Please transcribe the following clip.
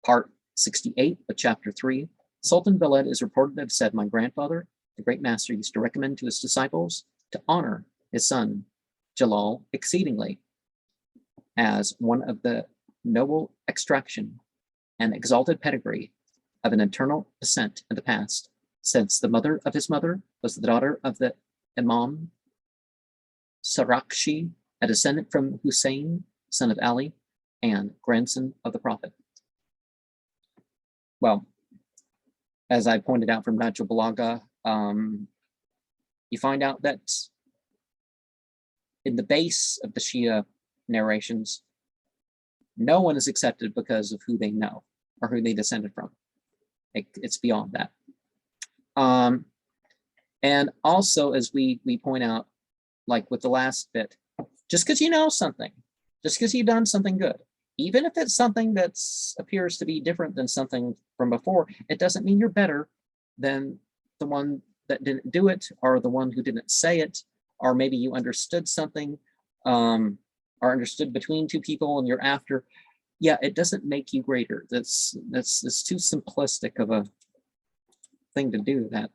Part 68 of Chapter 3, Sultan Veled is reported to have said, "My grandfather, the great master, used to recommend to his disciples to honor his son, Jalal, exceedingly, as one of the noble extraction and exalted pedigree of an eternal descent in the past, since the mother of his mother was the daughter of the Imam Sarakshi, a descendant from Hussein, son of Ali, and grandson of the Prophet." Well, as I pointed out from Najul Balaga, you find out that in the base of the Shia narrations, no one is accepted because of who they know or who they descended from. It's beyond that. And also, as we point out, like with the last bit, just because you know something, just because you've done something good, even if it's something that appears to be different than something from before, it doesn't mean you're better than the one that didn't do it, or the one who didn't say it, or maybe you understood something, or understood between two people and you're after. Yeah, it doesn't make you greater. That's too simplistic of a thing to do that.